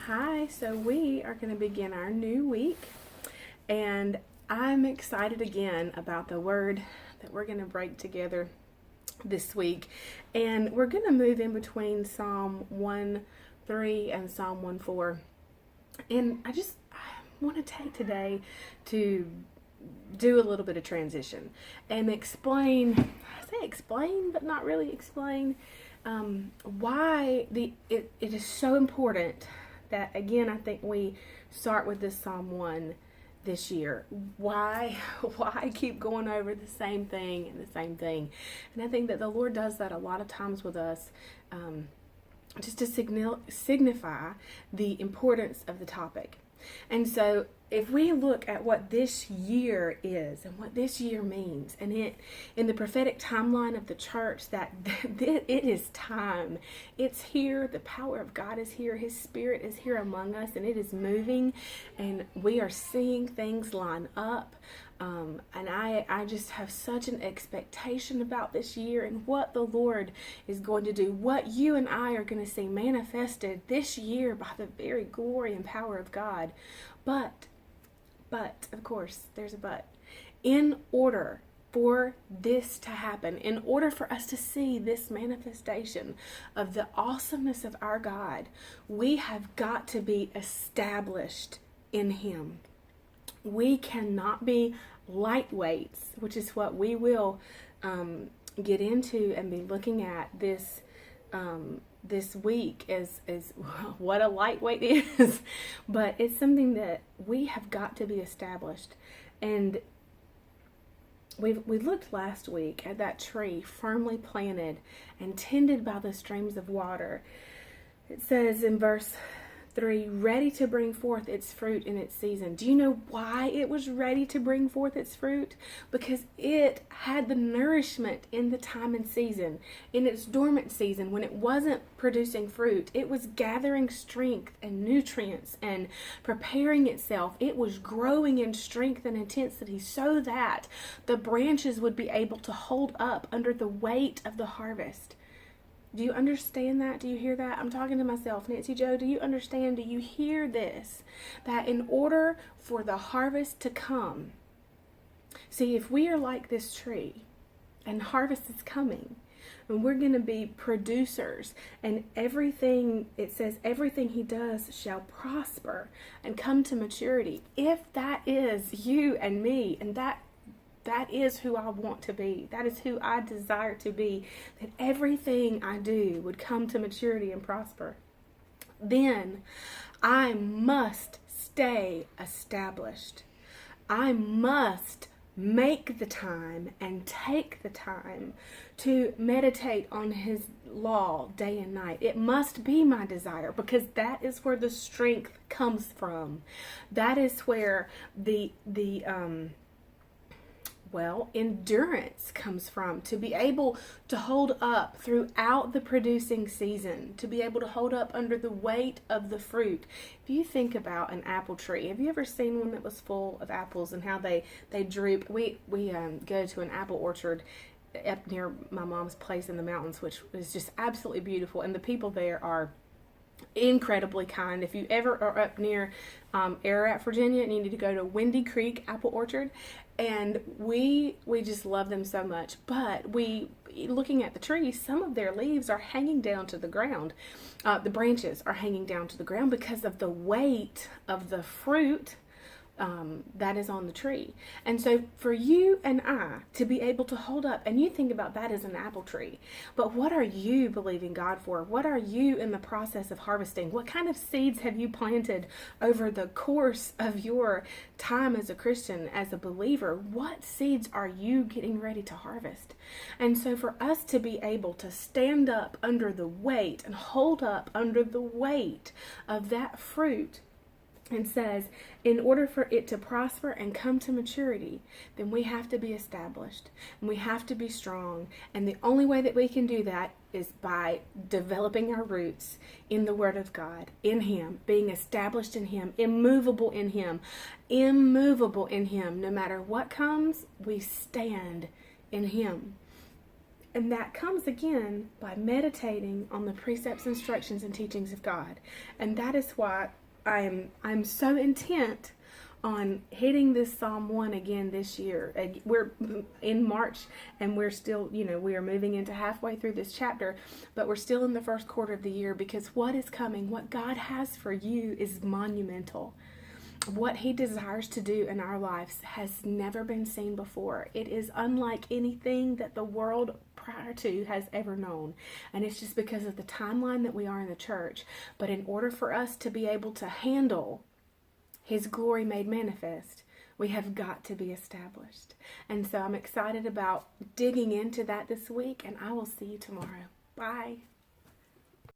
Hi, so we are going to begin our new week, and I'm excited again about the word that we're going to break together this week. And we're going to move in between Psalm 1:3 and Psalm 1:4. And I want to take today to do a little bit of transition and explain, I say explain, but not really explain, why it is so important that, again, I think we start with this Psalm 1 this year. Why keep going over the same thing and the same thing? And I think that the Lord does that a lot of times with us, just to signify the importance of the topic. And so if we look at what this year is and what this year means, and in the prophetic timeline of the church, that it is time. It's here. The power of God is here. His Spirit is here among us, and it is moving, and we are seeing things line up. And I just have such an expectation about this year and what the Lord is going to do, what you and I are going to see manifested this year by the very glory and power of God. But, of course, there's a but. In order for this to happen, in order for us to see this manifestation of the awesomeness of our God, we have got to be established in Him. We cannot be lightweights, which is what we will get into and be looking at this week is what a lightweight is. But it's something that we have got to be established. And we looked last week at that tree firmly planted and tended by the streams of water. It says in verse 3, ready to bring forth its fruit in its season. Do you know why it was ready to bring forth its fruit? Because it had the nourishment in the time and season. In its dormant season, when it wasn't producing fruit, it was gathering strength and nutrients and preparing itself. It was growing in strength and intensity so that the branches would be able to hold up under the weight of the harvest. Do you understand that? Do you hear that? I'm talking to myself. Nancy Joe, do you understand? Do you hear this? That in order for the harvest to come, see, if we are like this tree and harvest is coming, and we're going to be producers, and everything, it says, everything he does shall prosper and come to maturity. If that is you and me, and that is who I want to be. That is who I desire to be. That everything I do would come to maturity and prosper. Then I must stay established. I must make the time and take the time to meditate on His law day and night. It must be my desire, because that is where the strength comes from. That is where the endurance comes from, to be able to hold up throughout the producing season, to be able to hold up under the weight of the fruit. If you think about an apple tree, have you ever seen one that was full of apples and how they droop? We go to an apple orchard up near my mom's place in the mountains, which is just absolutely beautiful, and the people there are incredibly kind. If you ever are up near Ararat, Virginia, and you need to go to Windy Creek Apple Orchard, and we just love them so much. But looking at the trees, some of their leaves are hanging down to the ground. The branches are hanging down to the ground because of the weight of the fruit that is on the tree. And so for you and I to be able to hold up, and you think about that as an apple tree, but what are you believing God for? What are you in the process of harvesting? What kind of seeds have you planted over the course of your time as a Christian, as a believer? What seeds are you getting ready to harvest? And so for us to be able to stand up under the weight and hold up under the weight of that fruit, and says, in order for it to prosper and come to maturity, then we have to be established and we have to be strong. And the only way that we can do that is by developing our roots in the Word of God, in Him, being established in Him, immovable in Him. No matter what comes, we stand in Him. And that comes again by meditating on the precepts, instructions, and teachings of God. And that is why I'm so intent on hitting this Psalm 1 again this year. We're in March and we're still, we are moving into halfway through this chapter, but we're still in the first quarter of the year, because what is coming, what God has for you, is monumental. What He desires to do in our lives has never been seen before. It is unlike anything that the world prior to has ever known. And it's just because of the timeline that we are in the church. But in order for us to be able to handle His glory made manifest, we have got to be established. And so I'm excited about digging into that this week, and I will see you tomorrow. Bye.